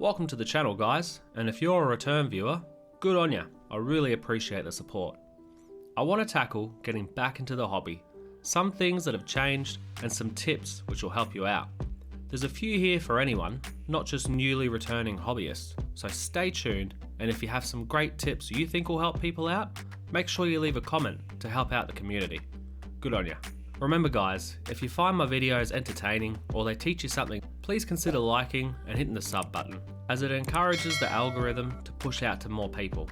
Welcome to the channel, guys, and if you're a return viewer, good on ya. I really appreciate the support. I want to tackle getting back into the hobby, some things that have changed, and some tips which will help you out. There's a few here for anyone, not just newly returning hobbyists, so stay tuned, and if you have some great tips you think will help people out, make sure you leave a comment to help out the community. Good on ya. Remember guys, if you find my videos entertaining or they teach you something, please consider liking and hitting the sub button, as it encourages the algorithm to push out to more people.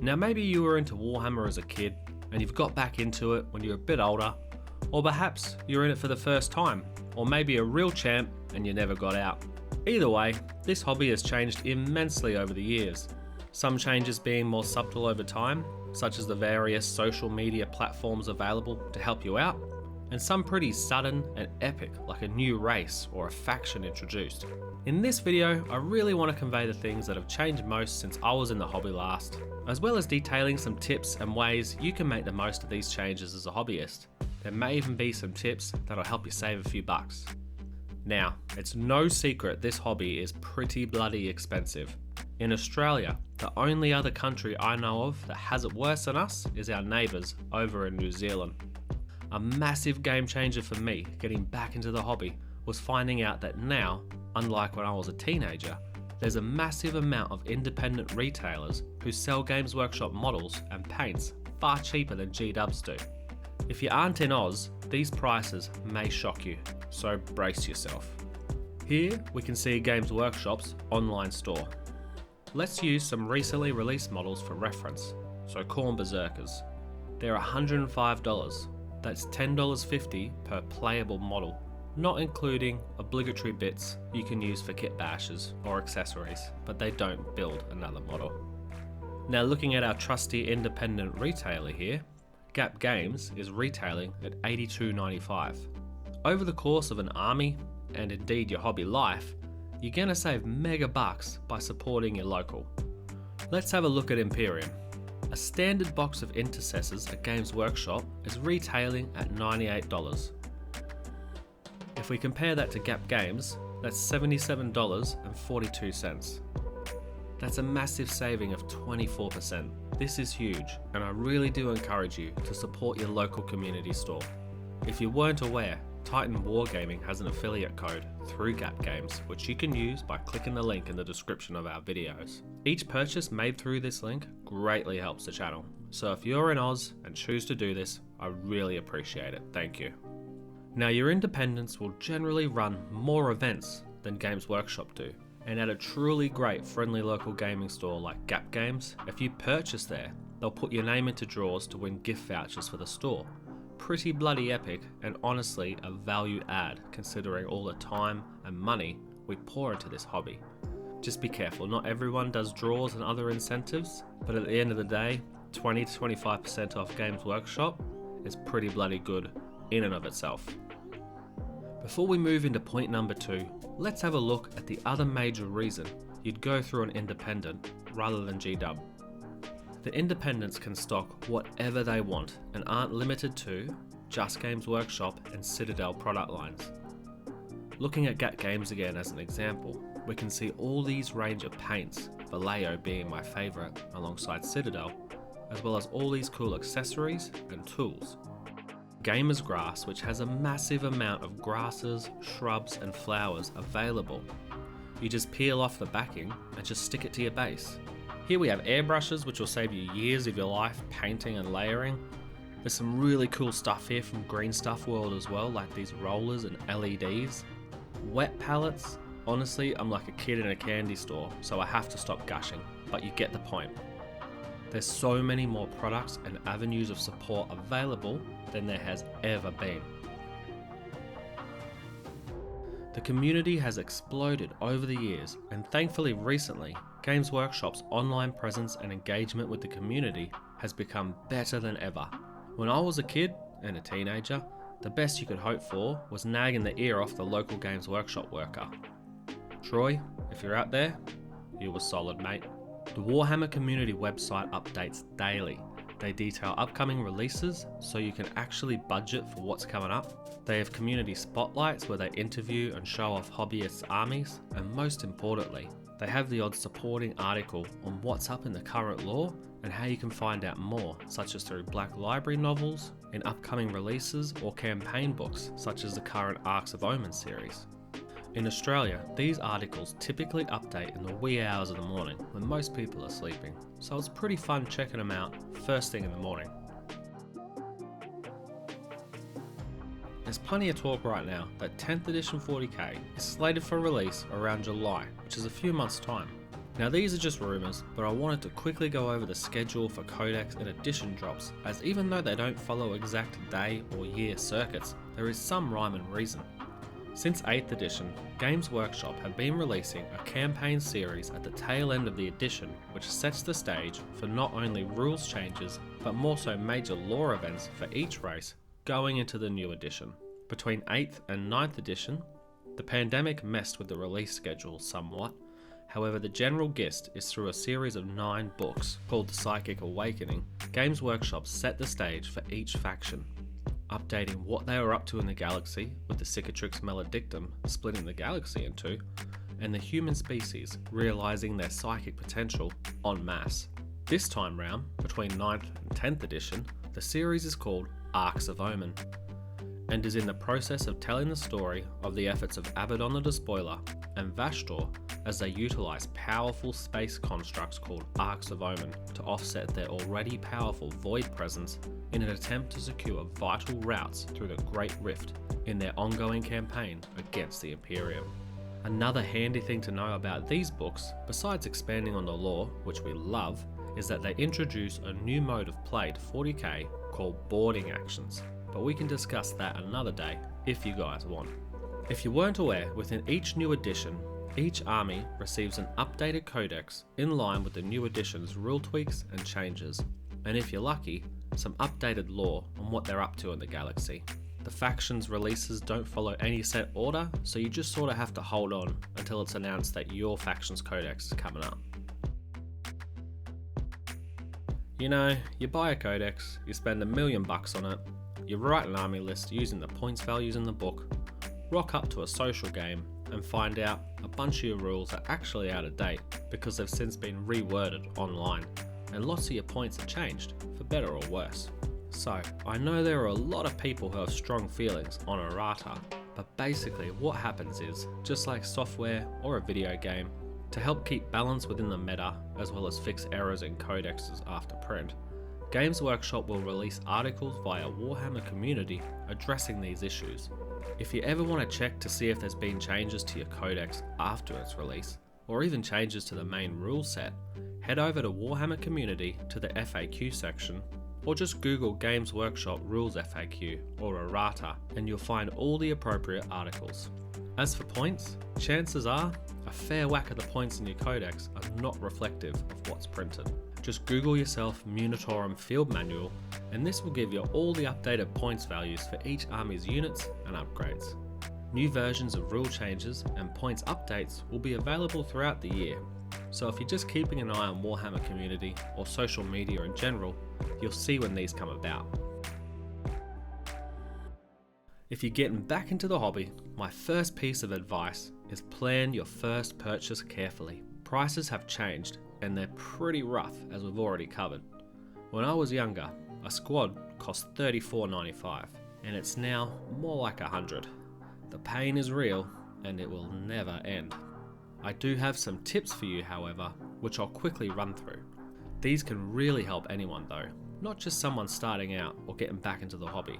Now maybe you were into Warhammer as a kid and you've got back into it when you're a bit older, or perhaps you're in it for the first time, or maybe a real champ and you never got out. Either way, this hobby has changed immensely over the years, some changes being more subtle over time, such as the various social media platforms available to help you out, and some pretty sudden and epic, like a new race or a faction introduced. In this video, I really want to convey the things that have changed most since I was in the hobby last, as well as detailing some tips and ways you can make the most of these changes as a hobbyist. There may even be some tips that'll help you save a few bucks. Now, it's no secret this hobby is pretty bloody expensive. In Australia, the only other country I know of that has it worse than us is our neighbours over in New Zealand. A massive game changer for me getting back into the hobby was finding out that now, unlike when I was a teenager, there's a massive amount of independent retailers who sell Games Workshop models and paints far cheaper than G-dubs do. If you aren't in Oz, these prices may shock you, so brace yourself. Here we can see Games Workshop's online store. Let's use some recently released models for reference. So Khorne Berserkers. They're $105. That's $10.50 per playable model, not including obligatory bits you can use for kit bashes or accessories, but they don't build another model. Now looking at our trusty independent retailer here, Gap Games is retailing at $82.95. Over the course of an army, and indeed your hobby life, you're gonna save mega bucks by supporting your local. Let's have a look at Imperium. A standard box of intercessors at Games Workshop is retailing at $98. If we compare that to Gap Games, that's $77.42. That's a massive saving of 24%. This is huge, and I really do encourage you to support your local community store. If you weren't aware, Titan Wargaming has an affiliate code through Gap Games, which you can use by clicking the link in the description of our videos. Each purchase made through this link greatly helps the channel, so if you're in Oz and choose to do this, I really appreciate it, thank you. Now your independents will generally run more events than Games Workshop do, and at a truly great friendly local gaming store like Gap Games, if you purchase there, they'll put your name into draws to win gift vouchers for the store. Pretty bloody epic, and honestly a value add considering all the time and money we pour into this hobby. Just be careful, not everyone does draws and other incentives, but at the end of the day, 20 to 25% off Games Workshop is pretty bloody good in and of itself. Before we move into point number 2, let's have a look at the other major reason you'd go through an independent rather than G-dub. The independents can stock whatever they want and aren't limited to just Games Workshop and Citadel product lines. Looking at Gap Games again as an example, we can see all these range of paints, Vallejo being my favourite alongside Citadel, as well as all these cool accessories and tools. Gamer's Grass, which has a massive amount of grasses, shrubs and flowers available. You just peel off the backing and just stick it to your base. Here we have airbrushes, which will save you years of your life painting and layering. There's some really cool stuff here from Green Stuff World as well, like these rollers and LEDs. Wet palettes, honestly I'm like a kid in a candy store, so I have to stop gushing, but you get the point. There's so many more products and avenues of support available than there has ever been. The community has exploded over the years, and thankfully recently, Games Workshop's online presence and engagement with the community has become better than ever. When I was a kid and a teenager, the best you could hope for was nagging the ear off the local Games Workshop worker. Troy, if you're out there, you were solid, mate. The Warhammer community website updates daily. They detail upcoming releases so you can actually budget for what's coming up. They have community spotlights where they interview and show off hobbyists' armies, and most importantly, They have the odd supporting article on what's up in the current lore and how you can find out more, such as through Black Library novels, in upcoming releases, or campaign books, such as the current Arcs of Omen series. In Australia, these articles typically update in the wee hours of the morning when most people are sleeping, so it's pretty fun checking them out first thing in the morning. There's plenty of talk right now that 10th edition 40k is slated for release around July, which is a few months' time. Now these are just rumours, but I wanted to quickly go over the schedule for codex and edition drops, as even though they don't follow exact day or year circuits, there is some rhyme and reason. Since 8th edition, Games Workshop have been releasing a campaign series at the tail end of the edition, which sets the stage for not only rules changes, but more so major lore events for each race going into the new edition. Between 8th and 9th edition, the pandemic messed with the release schedule somewhat. However, the general gist is through a series of 9 books called The Psychic Awakening. Games Workshop set the stage for each faction, updating what they were up to in the galaxy, with the Cicatrix Maledictum splitting the galaxy in two, and the human species realising their psychic potential en masse. This time round, between 9th and 10th edition, the series is called Arcs of Omen, and is in the process of telling the story of the efforts of Abaddon the Despoiler and Vashtor as they utilise powerful space constructs called Arcs of Omen to offset their already powerful Void presence in an attempt to secure vital routes through the Great Rift in their ongoing campaign against the Imperium. Another handy thing to know about these books, besides expanding on the lore, which we love, is that they introduce a new mode of play to 40k called boarding actions, but we can discuss that another day if you guys want. If you weren't aware, within each new edition, each army receives an updated codex in line with the new edition's rule tweaks and changes, and if you're lucky, some updated lore on what they're up to in the galaxy. The factions' releases don't follow any set order, so you just sort of have to hold on until it's announced that your faction's codex is coming up. You know, you buy a codex, you spend $1 million on it, you write an army list using the points values in the book, rock up to a social game, and find out a bunch of your rules are actually out of date because they've since been reworded online, and lots of your points have changed, for better or worse. So, I know there are a lot of people who have strong feelings on errata, but basically what happens is, just like software or a video game, to help keep balance within the meta, as well as fix errors in codexes after print, Games Workshop will release articles via Warhammer community addressing these issues. If you ever want to check to see if there's been changes to your codex after its release, or even changes to the main rule set, head over to Warhammer community to the FAQ section, or just Google Games Workshop Rules FAQ or errata and you'll find all the appropriate articles. As for points, chances are a fair whack of the points in your codex are not reflective of what's printed. Just Google yourself Munitorum Field Manual and this will give you all the updated points values for each army's units and upgrades. New versions of rule changes and points updates will be available throughout the year, so if you're just keeping an eye on Warhammer community or social media in general, you'll see when these come about. If you're getting back into the hobby, my first piece of advice is plan your first purchase carefully. Prices have changed and they're pretty rough, as we've already covered. When I was younger, a squad cost $34.95 and it's now more like $100. The pain is real and it will never end. I do have some tips for you, however, which I'll quickly run through. These can really help anyone though, not just someone starting out or getting back into the hobby.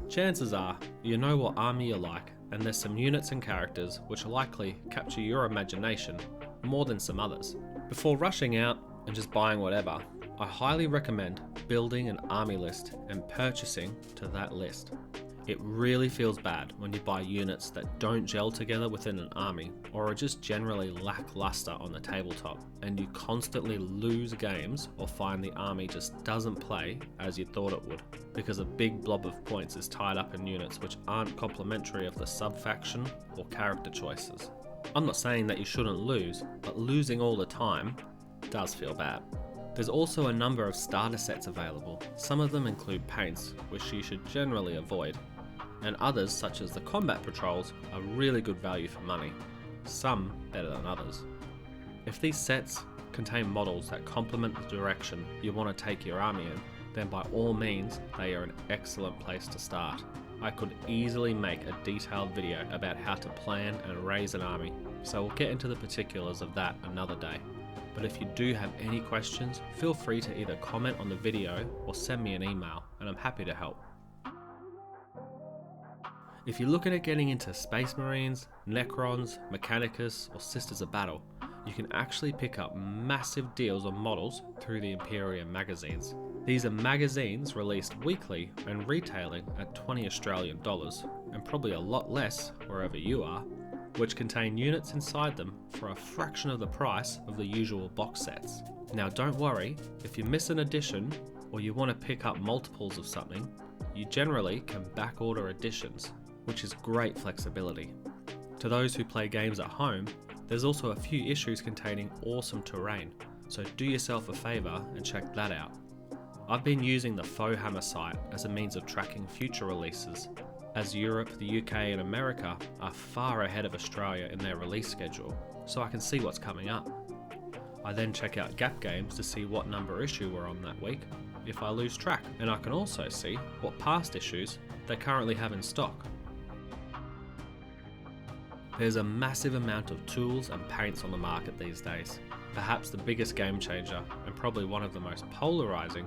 Chances are you know what army you like, and there's some units and characters which likely capture your imagination more than some others. Before rushing out and just buying whatever, I highly recommend building an army list and purchasing to that list. It really feels bad when you buy units that don't gel together within an army or are just generally lackluster on the tabletop, and you constantly lose games or find the army just doesn't play as you thought it would because a big blob of points is tied up in units which aren't complementary of the sub-faction or character choices. I'm not saying that you shouldn't lose, but losing all the time does feel bad. There's also a number of starter sets available. Some of them include paints, which you should generally avoid, and others, such as the combat patrols, are really good value for money, some better than others. If these sets contain models that complement the direction you want to take your army in, then by all means they are an excellent place to start. I could easily make a detailed video about how to plan and raise an army, so we'll get into the particulars of that another day. But if you do have any questions, feel free to either comment on the video or send me an email, and I'm happy to help. If you're looking at getting into Space Marines, Necrons, Mechanicus or Sisters of Battle, you can actually pick up massive deals on models through the Imperium magazines. These are magazines released weekly and retailing at 20 Australian dollars, and probably a lot less wherever you are, which contain units inside them for a fraction of the price of the usual box sets. Now don't worry, if you miss an edition or you want to pick up multiples of something, you generally can back order editions, which is great flexibility. To those who play games at home, there's also a few issues containing awesome terrain, so do yourself a favour and check that out. I've been using the Warhammer site as a means of tracking future releases, as Europe, the UK and America are far ahead of Australia in their release schedule, so I can see what's coming up. I then check out Gap Games to see what number issue we're on that week, if I lose track, and I can also see what past issues they currently have in stock. There's a massive amount of tools and paints on the market these days. Perhaps the biggest game changer, and probably one of the most polarising,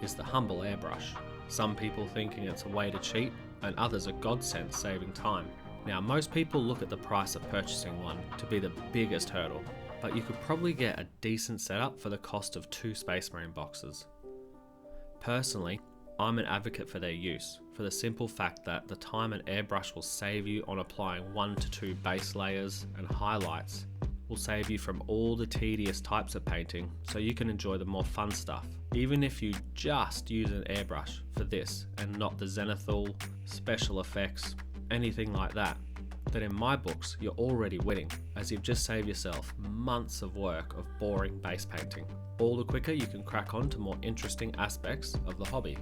is the humble airbrush. Some people thinking it's a way to cheat, and others a godsend saving time. Now most people look at the price of purchasing one to be the biggest hurdle, but you could probably get a decent setup for the cost of 2 Space Marine boxes. Personally, I'm an advocate for their use, for the simple fact that the time an airbrush will save you on applying 1 to 2 base layers and highlights will save you from all the tedious types of painting, so you can enjoy the more fun stuff. Even if you just use an airbrush for this and not the zenithal, special effects, anything like that, then in my books you're already winning, as you've just saved yourself months of work of boring base painting. All the quicker you can crack on to more interesting aspects of the hobby.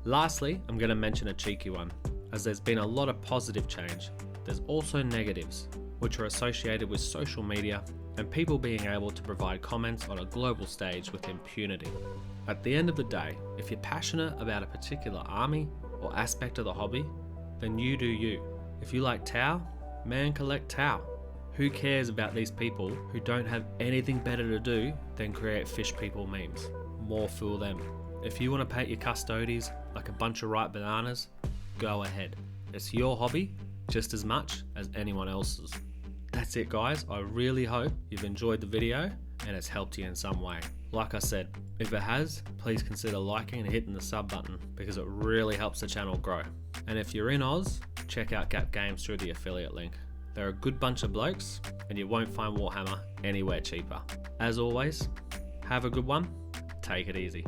Lastly, I'm going to mention a cheeky one. As there's been a lot of positive change, there's also negatives, which are associated with social media and people being able to provide comments on a global stage with impunity. At the end of the day, if you're passionate about a particular army or aspect of the hobby, then you do you. If you like Tau, man collect Tau. Who cares about these people who don't have anything better to do than create fish people memes? More fool them. If you want to paint your custodies like a bunch of ripe bananas, go ahead. It's your hobby just as much as anyone else's. That's it guys, I really hope you've enjoyed the video and it's helped you in some way. Like I said, if it has, please consider liking and hitting the sub button because it really helps the channel grow. And if you're in Oz, check out Gap Games through the affiliate link. They're a good bunch of blokes and you won't find Warhammer anywhere cheaper. As always, have a good one, take it easy.